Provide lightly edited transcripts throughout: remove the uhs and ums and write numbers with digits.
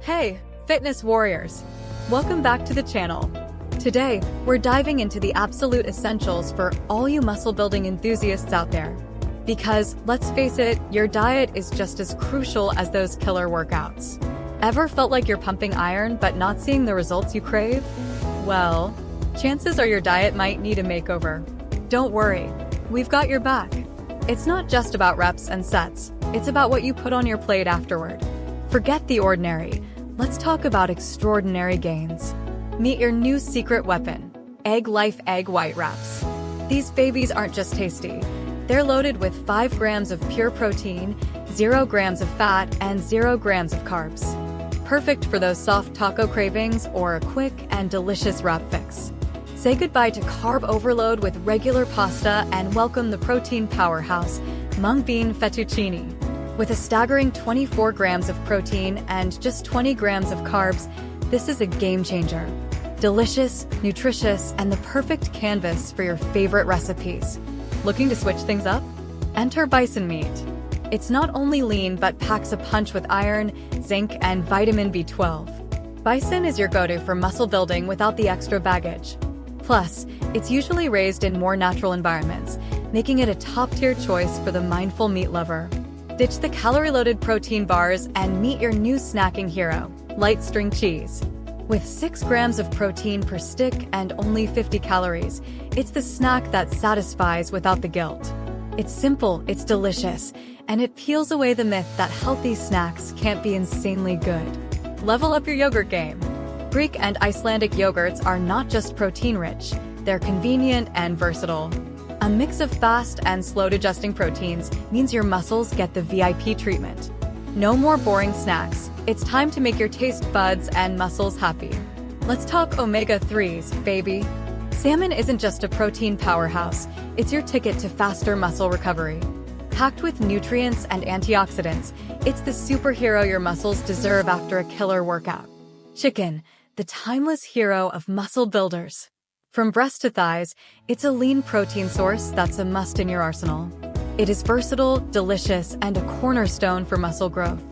Hey, fitness warriors! Welcome back to the channel. Today, we're diving into the absolute essentials for all you muscle building enthusiasts out there. Because, let's face it, your diet is just as crucial as those killer workouts. Ever felt like you're pumping iron but not seeing the results you crave? Well, chances are your diet might need a makeover. Don't worry, we've got your back. It's not just about reps and sets, it's about what you put on your plate afterward. Forget the ordinary, let's talk about extraordinary gains. Meet your new secret weapon, Egg Life Egg White Wraps. These babies aren't just tasty, they're loaded with 5 grams of pure protein, 0 grams of fat, and 0 grams of carbs. Perfect for those soft taco cravings or a quick and delicious wrap fix. Say goodbye to carb overload with regular pasta and welcome the protein powerhouse, Bean Fettuccini. With a staggering 24 grams of protein and just 20 grams of carbs, this is a game changer. Delicious, nutritious, and the perfect canvas for your favorite recipes. Looking to switch things up? Enter Bison meat. It's not only lean but packs a punch with iron, zinc, and vitamin B12. Bison is your go-to for muscle building without the extra baggage. Plus, it's usually raised in more natural environments, making it a top-tier choice for the mindful meat lover. Ditch the calorie-loaded protein bars and meet your new snacking hero, light string cheese. With 6 grams of protein per stick and only 50 calories, it's the snack that satisfies without the guilt. It's simple, it's delicious, and it peels away the myth that healthy snacks can't be insanely good. Level up your yogurt game. Greek and Icelandic yogurts are not just protein-rich, they're convenient and versatile. A mix of fast and slow-digesting proteins means your muscles get the VIP treatment. No more boring snacks, it's time to make your taste buds and muscles happy. Let's talk omega-3s, baby. Salmon isn't just a protein powerhouse, it's your ticket to faster muscle recovery. Packed with nutrients and antioxidants, it's the superhero your muscles deserve after a killer workout. Chicken, the timeless hero of muscle builders. From breast to thighs, it's a lean protein source that's a must in your arsenal. It is versatile, delicious, and a cornerstone for muscle growth.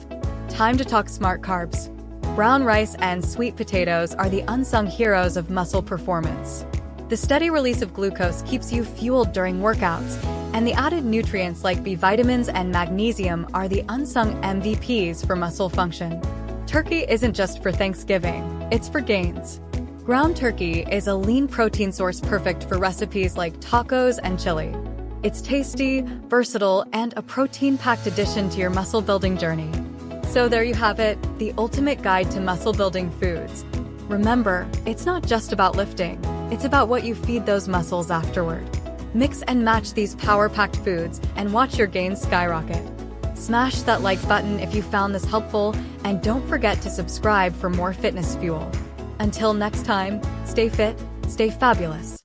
Time to talk smart carbs. Brown rice and sweet potatoes are the unsung heroes of muscle performance. The steady release of glucose keeps you fueled during workouts, and the added nutrients like B vitamins and magnesium are the unsung MVPs for muscle function. Turkey isn't just for Thanksgiving, it's for gains. Ground turkey is a lean protein source perfect for recipes like tacos and chili. It's tasty, versatile, and a protein-packed addition to your muscle-building journey. So there you have it, the ultimate guide to muscle-building foods. Remember, it's not just about lifting, it's about what you feed those muscles afterward. Mix and match these power-packed foods and watch your gains skyrocket. Smash that like button if you found this helpful, and don't forget to subscribe for more fitness fuel. Until next time, stay fit, stay fabulous.